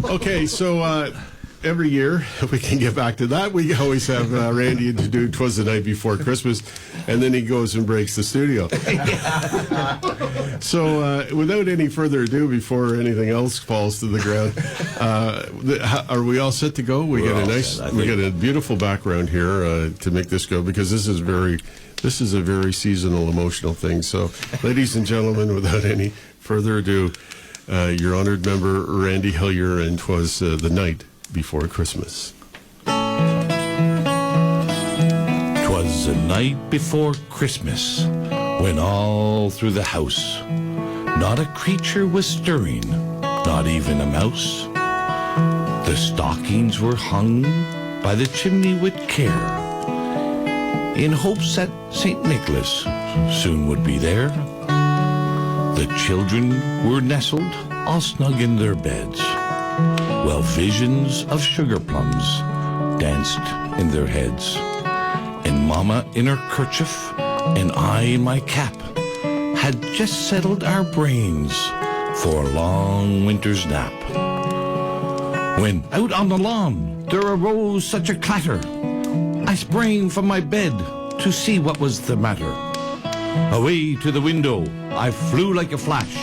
Okay, so every year, if we can get back to that, we always have Randy to do "Twas the Night Before Christmas," and then he goes and breaks the studio. So without any further ado, before anything else falls to the ground, are we all set to go? We got a beautiful background here to make this go, because this is a very seasonal, emotional thing. So, ladies and gentlemen, without any further ado, your honored member, Randy Hillier, and "Twas the Night Before Christmas." 'Twas the night before Christmas, when all through the house not a creature was stirring, not even a mouse. The stockings were hung by the chimney with care, in hopes that St. Nicholas soon would be there. The children were nestled all snug in their beds, while visions of sugar plums danced in their heads. And Mama in her kerchief, and I in my cap, had just settled our brains for a long winter's nap. When out on the lawn there arose such a clatter, I sprang from my bed to see what was the matter. Away to the window I flew like a flash,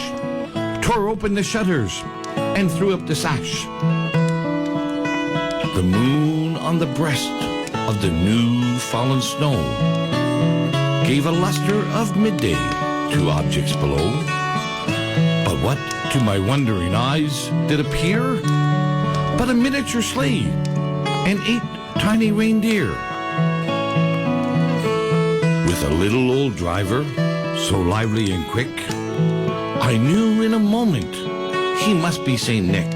tore open the shutters, and threw up the sash. The moon on the breast of the new fallen snow gave a luster of midday to objects below. But what to my wondering eyes did appear but a miniature sleigh and 8 tiny reindeer, with a little old driver so lively and quick, I knew in a moment he must be St. Nick.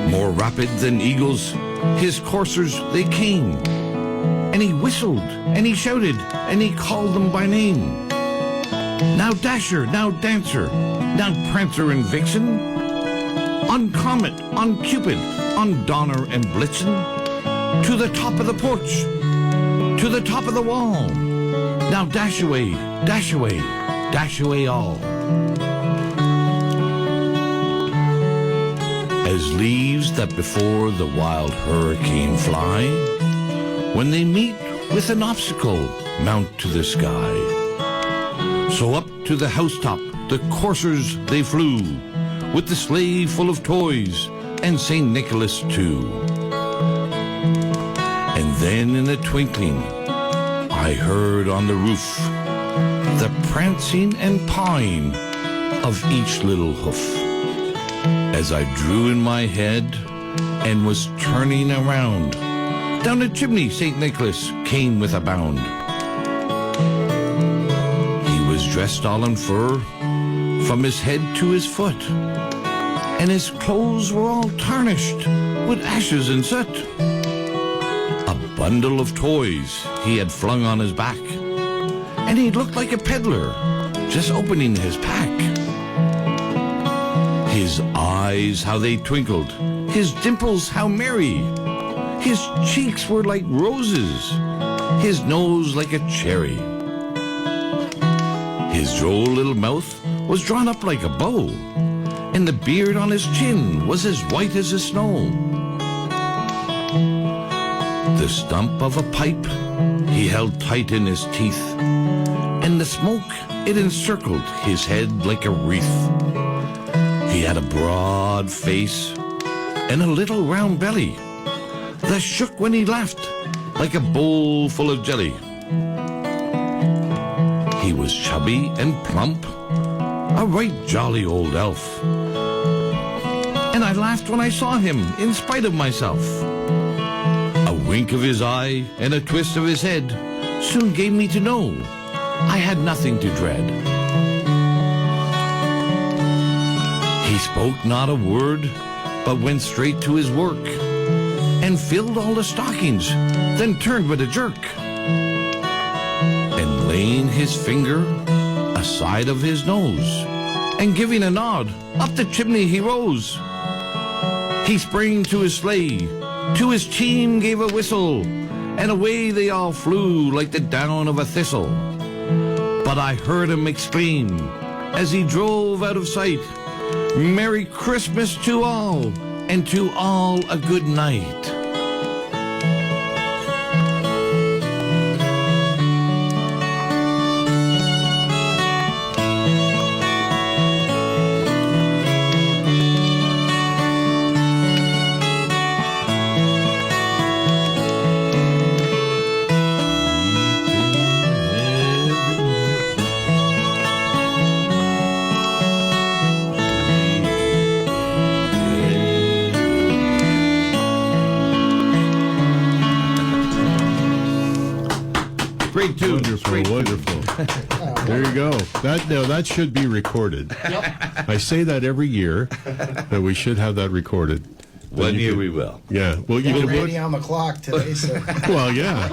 More rapid than eagles, his coursers they came, and he whistled, and he shouted, and he called them by name. Now Dasher, now Dancer, now Prancer and Vixen, on Comet, on Cupid, on Donner and Blitzen, to the top of the porch, to the top of the wall. Now dash away, dash away, dash away all. As leaves that before the wild hurricane fly, when they meet with an obstacle, mount to the sky. So up to the housetop the coursers they flew, with the sleigh full of toys, and St. Nicholas too. And then in a twinkling I heard on the roof the prancing and pawing of each little hoof. As I drew in my head and was turning around, down the chimney St. Nicholas came with a bound. He was dressed all in fur, from his head to his foot, and his clothes were all tarnished with ashes and soot. A bundle of toys he had flung on his back, and he looked like a peddler just opening his pack. His eyes, how they twinkled, his dimples, how merry. His cheeks were like roses, his nose like a cherry. His droll little mouth was drawn up like a bow, and the beard on his chin was as white as the snow. The stump of a pipe he held tight in his teeth, and the smoke, it encircled his head like a wreath. He had a broad face and a little round belly that shook when he laughed like a bowl full of jelly. He was chubby and plump, a right jolly old elf, and I laughed when I saw him in spite of myself. A wink of his eye and a twist of his head soon gave me to know I had nothing to dread. He spoke not a word, but went straight to his work, and filled all the stockings, then turned with a jerk. And laying his finger aside of his nose, and giving a nod, up the chimney he rose. He sprang to his sleigh, to his team gave a whistle, and away they all flew like the down of a thistle. But I heard him exclaim, as he drove out of sight, "Merry Christmas to all, and to all a good night. Great tune. Wonderful, wonderful. There you go. That should be recorded. I say that every year, that we should have that recorded. One year we will. Yeah. Well, you can Brady on the clock today, so. Well, yeah.